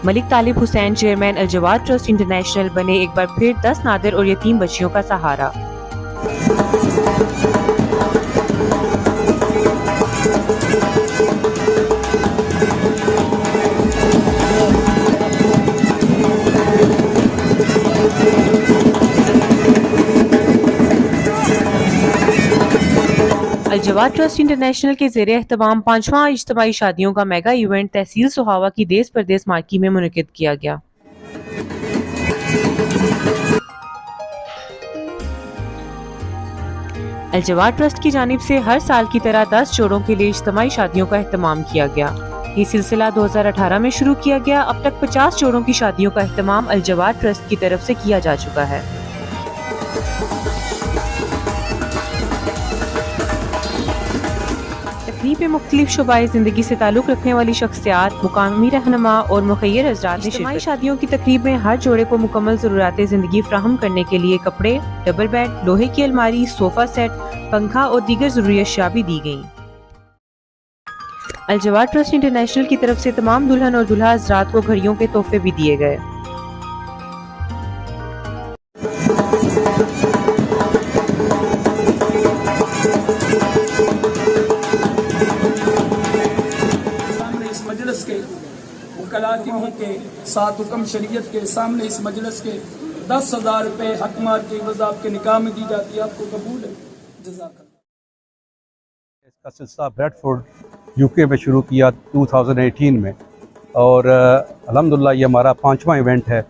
मलिक तालिब Hussain chairman अल-जवाद trust international बने एक बार फिर 10 नादिर और यतीम बच्चियों का सहारा। अल-जवाद ट्रस्ट इंटरनेशनल के ज़ेरे एहतमाम 5वां इज्तिमाई शादियों का मेगा इवेंट तहसील सोहावा की देश परदेस मार्की में मुनक़िद किया गया। अल-जवाद ट्रस्ट की जानिब से हर साल की तरह 10 जोड़ों के लिए इज्तिमाई शादियों का एहतमाम किया गया। ये सिलसिला 2018 में शुरू किया गया। अब तक 50 जोड़ों की शादियों का एहतमाम अल-जवाद ट्रस्ट की तरफ से किया जा चुका है। तकरीब में मुख्तलिफ शोबाए ज़िंदगी से ताल्लुक़ रखने वाली शख्सियात, मुकामी रहनुमा और मुखय्यर हज़रात ने इज्तिमाई शादियों की तकरीब में हर जोड़े को मुकम्मल ज़रूरात ज़िंदगी फ्राहम करने के लिए कपड़े, डबल बेड, लोहे की अलमारी, सोफ़ा सेट, पंखा और दीगर ज़रूरी अशिया भी दी गयी। अल-जवाद ट्रस्ट इंटरनेशनल की तरफ से तमाम दुल्हन और दूल्हा हज़रात को घड़ियों के तोहफे भी दिए गए। मजलिस के वकलातियों के साथ हुक्म शरीयत के सामने इस मजलिस के 10,000 रुपये हक मार के वज़ा आपके निकाह में दी जाती है। आपको कबूल है? जज़ाकल्लाह। इसका सिलसिला ब्रेडफोर्ड यूके में शुरू किया 2018 में और अल्हम्दुलिल्लाह ये हमारा 5वां इवेंट है।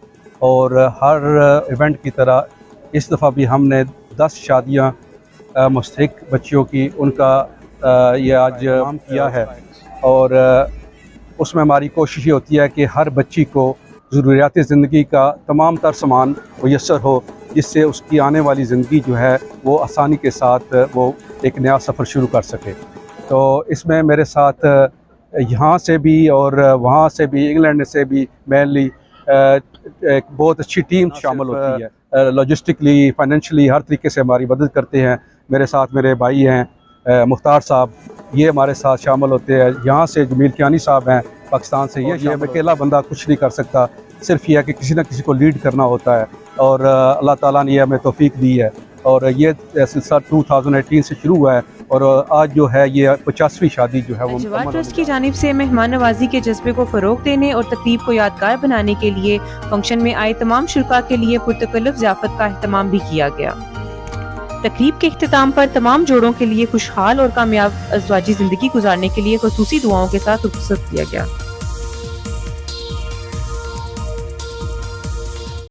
और हर इवेंट की तरह इस दफ़ा भी हमने 10 शादियाँ मुस्तहिक बच्चियों की उनका ये आज काम किया है। और उसमें हमारी कोशिश ये होती है कि हर बच्ची को ज़रूरियात ज़िंदगी का तमाम तर सामान मुयस्सर हो, जिससे उसकी आने वाली ज़िंदगी जो है वो आसानी के साथ वो एक नया सफ़र शुरू कर सके। तो इसमें मेरे साथ यहाँ से भी और वहाँ से भी, इंग्लैंड से भी मेनली एक बहुत अच्छी टीम शामिल होती है। लॉजिस्टिकली, फाइनेंशियली हर तरीके से हमारी मदद करते हैं। मेरे साथ मेरे भाई हैं मुख्तार साहब, ये हमारे साथ शामिल होते हैं। यहाँ से जमील कियानी साहब हैं पाकिस्तान से। ये अकेला बंदा कुछ नहीं कर सकता, सिर्फ यह है कि किसी न किसी को लीड करना होता है और अल्लाह ताला ने यह हमें तौफीक दी है। और ये सिलसिला 2018 से शुरू हुआ है और आज जो है ये 50वीं शादी जो है वो अल-जवाद ट्रस्ट की जानिब से मेहमान नवाजी के जज्बे को फ़रोग़ देने और तकरीब को यादगार बनाने के लिए फंक्शन में आए तमाम शुरका के लिए पुरतकल्लुफ़ ज़ियाफ़त का अहतमाम भी किया गया। तकरीब के इख्तिताम पर तमाम जोड़ों के लिए खुशहाल और कामयाब अज़वाजी ज़िंदगी गुजारने के लिए ख़ुसूसी दुआओं के साथ रुख़सत किया गया।